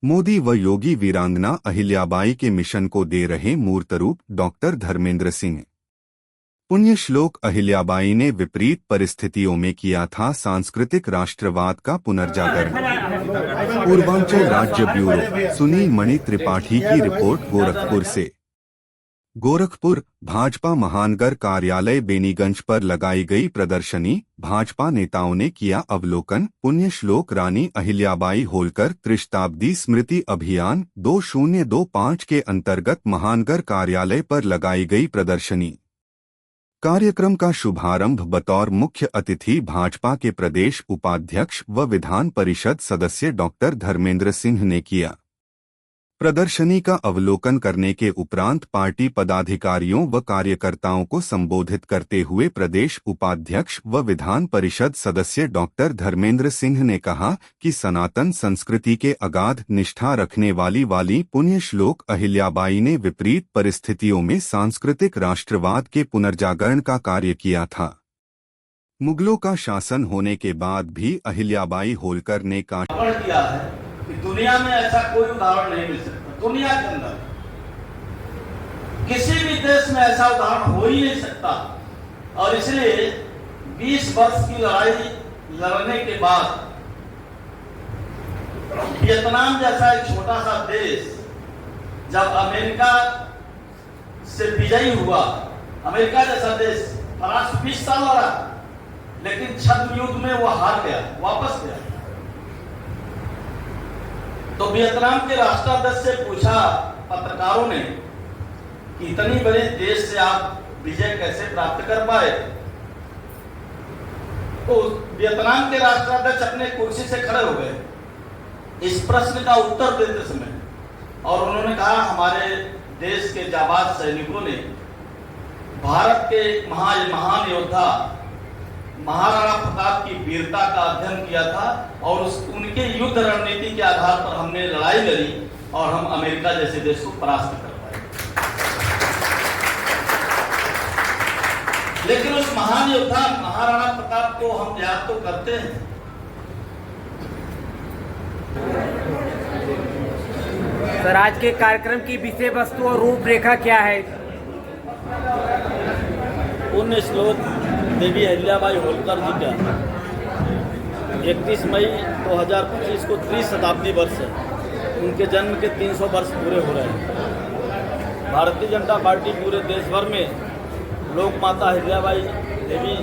मोदी व योगी वीरांगना अहिल्याबाई के मिशन को दे रहे मूर्त रूप डॉक्टर धर्मेंद्र सिंह। पुण्यश्लोक अहिल्याबाई ने विपरीत परिस्थितियों में किया था सांस्कृतिक राष्ट्रवाद का पुनर्जागरण। पूर्वांचल राज्य ब्यूरो सुनील मणि त्रिपाठी की रिपोर्ट गोरखपुर से। गोरखपुर भाजपा महानगर कार्यालय बेनीगंज पर लगाई गई प्रदर्शनी, भाजपा नेताओं ने किया अवलोकन। पुण्यश्लोक रानी अहिल्याबाई होलकर त्रिशताब्दी स्मृति अभियान 2025 के अंतर्गत महानगर कार्यालय पर लगाई गई प्रदर्शनी। कार्यक्रम का शुभारंभ बतौर मुख्य अतिथि भाजपा के प्रदेश उपाध्यक्ष व विधान परिषद सदस्य डॉक्टर धर्मेंद्र सिंह ने किया। प्रदर्शनी का अवलोकन करने के उपरांत पार्टी पदाधिकारियों व कार्यकर्ताओं को संबोधित करते हुए प्रदेश उपाध्यक्ष व विधान परिषद सदस्य डॉक्टर धर्मेंद्र सिंह ने कहा कि सनातन संस्कृति के अगाध निष्ठा रखने वाली पुण्यश्लोक अहिल्याबाई ने विपरीत परिस्थितियों में सांस्कृतिक राष्ट्रवाद के पुनर्जागरण का कार्य किया था। मुगलों का शासन होने के बाद भी अहिल्याबाई होलकर ने किया है कि दुनिया में ऐसा कोई उदाहरण नहीं मिल सकता। दुनिया के अंदर किसी भी देश में ऐसा उदाहरण हो ही नहीं सकता। और इसलिए 20 वर्ष की लड़ाई लड़ने के बाद वियतनाम जैसा एक छोटा सा देश जब अमेरिका से विजयी हुआ, अमेरिका जैसा देश फ्रांस 20 साल लड़ा, लेकिन छद्म युद्ध में वो हार गया, वापस गया। तो वियतनाम के राष्ट्राध्यक्ष से पूछा पत्रकारों ने कि इतनी बड़े देश से आप विजय कैसे प्राप्त कर पाए। तो वियतनाम के राष्ट्राध्यक्ष अपने कुर्सी से खड़े हो गए इस प्रश्न का उत्तर देते समय, और उन्होंने कहा हमारे देश के जाबाज सैनिकों ने भारत के महान योद्धा महाराणा प्रताप की वीरता का अध्ययन किया था और उनके युद्ध रणनीति के आधार पर हमने लड़ाई लड़ी और हम अमेरिका जैसे देश को परास्त कर पाए। लेकिन उस महान योद्धा महाराणा प्रताप को हम याद तो करते हैं। सर, आज के कार्यक्रम की विषय वस्तु और रूपरेखा क्या है? पुण्यश्लोक देवी अहिल्याबाई होलकर जी का 31 मई 2025 को त्रिशताब्दी वर्ष है। उनके जन्म के 300 वर्ष पूरे हो रहे हैं। भारतीय जनता पार्टी पूरे देश भर में लोक माता अहिल्याबाई देवी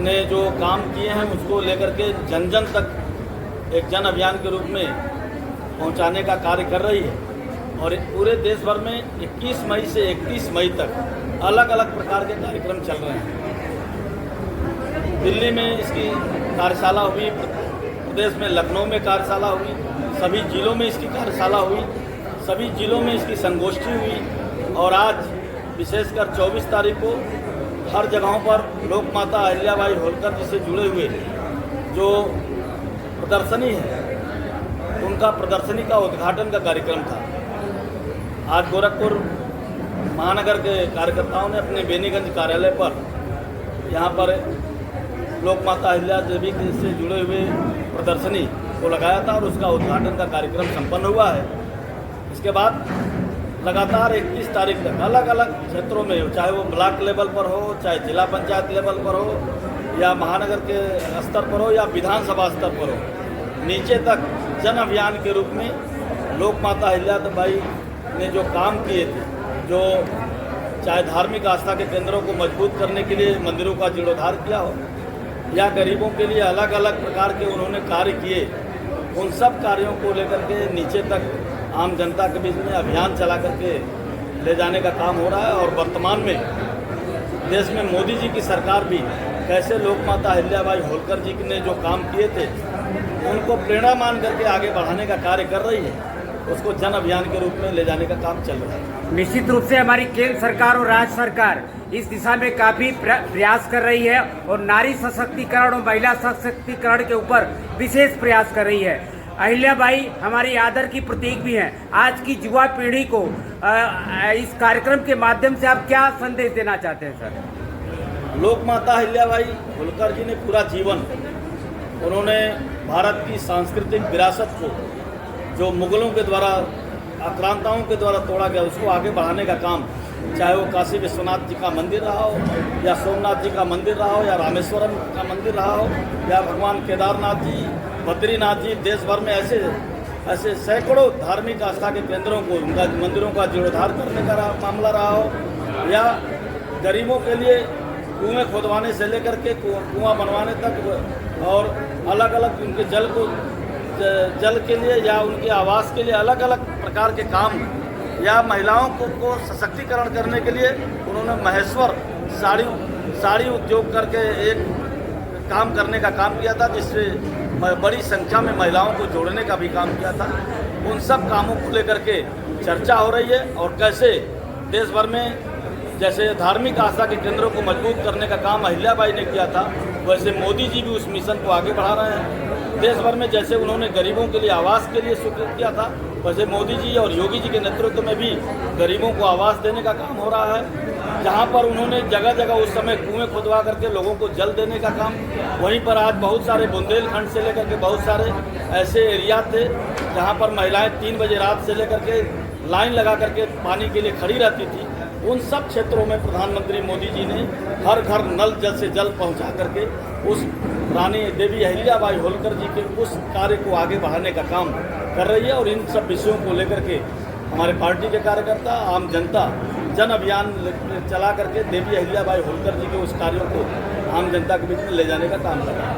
ने जो काम किए हैं उसको लेकर के जन जन तक एक जन अभियान के रूप में पहुंचाने का कार्य कर रही है। और पूरे देश भर में 21 मई से 31 मई तक अलग अलग प्रकार के कार्यक्रम चल रहे हैं। दिल्ली में इसकी कार्यशाला हुई, प्रदेश में लखनऊ में कार्यशाला हुई, सभी जिलों में इसकी कार्यशाला हुई, सभी जिलों में इसकी संगोष्ठी हुई। और आज विशेषकर 24 तारीख को हर जगहों पर लोक माता अहिल्याबाई होलकर जी से जुड़े हुए जो प्रदर्शनी है उनका प्रदर्शनी का उद्घाटन का कार्यक्रम था। आज गोरखपुर महानगर के कार्यकर्ताओं ने अपने बेनीगंज कार्यालय पर यहाँ पर लोक माता अहिल्या देवी से जुड़े हुए प्रदर्शनी को लगाया था और उसका उद्घाटन का कार्यक्रम संपन्न हुआ है। इसके बाद लगातार 31 तारीख तक अलग अलग क्षेत्रों में, चाहे वो ब्लॉक लेवल पर हो, चाहे जिला पंचायत लेवल पर हो, या महानगर के स्तर पर हो, या विधानसभा स्तर पर हो, नीचे तक जन अभियान के रूप में लोक माता अहिल्याबाई ने जो काम किए थे, जो चाहे धार्मिक आस्था के केंद्रों को मजबूत करने के लिए मंदिरों का जीर्णोद्धार किया हो, या गरीबों के लिए अलग अलग प्रकार के उन्होंने कार्य किए, उन सब कार्यों को लेकर के नीचे तक आम जनता के बीच में अभियान चला करके ले जाने का काम हो रहा है। और वर्तमान में देश में मोदी जी की सरकार भी कैसे लोक माता अहिल्याबाई होलकर जी ने जो काम किए थे उनको प्रेरणा मान करके आगे बढ़ाने का कार्य कर रही है, उसको जन अभियान के रूप में ले जाने का काम चल रहा है। निश्चित रूप से हमारी केंद्र सरकार और राज्य सरकार इस दिशा में काफी प्रयास कर रही है और नारी सशक्तिकरण और महिला सशक्तिकरण के ऊपर विशेष प्रयास कर रही है। अहिल्याबाई हमारी आदर की प्रतीक भी हैं। आज की युवा पीढ़ी को इस कार्यक्रम के माध्यम से आप क्या संदेश देना चाहते हैं सर? लोक माता अहिल्याबाई होलकर जी ने पूरा जीवन उन्होंने भारत की सांस्कृतिक विरासत को जो मुगलों के द्वारा आक्रांताओं के द्वारा तोड़ा गया उसको आगे बढ़ाने का काम, चाहे वो काशी विश्वनाथ जी का मंदिर रहा हो या सोमनाथ जी का मंदिर रहा हो या रामेश्वरम का मंदिर रहा हो या भगवान केदारनाथ जी, बद्रीनाथ जी, देश भर में ऐसे सैकड़ों धार्मिक आस्था के केंद्रों को, उनका मंदिरों का जीर्णोद्धार करने का मामला रहा हो या गरीबों के लिए कुएं खोदवाने से लेकर के कुआं बनवाने तक और अलग अलग उनके जल के लिए या उनके आवास के लिए अलग अलग प्रकार के काम या महिलाओं को सशक्तिकरण करने के लिए उन्होंने महेश्वर साड़ी उद्योग करके एक काम करने का काम किया था, जिससे बड़ी संख्या में महिलाओं को जोड़ने का भी काम किया था। उन सब कामों को लेकर के चर्चा हो रही है और कैसे देश भर में जैसे धार्मिक आस्था के केंद्रों को मजबूत करने का काम अहिल्याबाई ने किया था, वैसे मोदी जी भी उस मिशन को आगे बढ़ा रहे हैं। देश भर में जैसे उन्होंने गरीबों के लिए आवास के लिए स्वीकृत किया था, वैसे मोदी जी और योगी जी के नेतृत्व में भी गरीबों को आवास देने का काम हो रहा है। जहाँ पर उन्होंने जगह जगह उस समय कुएं खुदवा करके लोगों को जल देने का काम, वहीं पर आज बहुत सारे बुंदेलखंड से लेकर के बहुत सारे ऐसे एरिया थे जहाँ पर महिलाएं 3 बजे रात से लेकर के लाइन लगा करके पानी के लिए खड़ी रहती थी। उन सब क्षेत्रों में प्रधानमंत्री मोदी जी ने हर घर नल जल से जल पहुंचा करके उस रानी देवी अहिल्याबाई होलकर जी के उस कार्य को आगे बढ़ाने का काम कर रही है। और इन सब विषयों को लेकर के हमारे पार्टी के कार्यकर्ता, आम जनता जन अभियान चला करके देवी अहिल्याबाई होलकर जी के उस कार्यों को आम जनता के बीच में ले जाने का काम कर रहा है।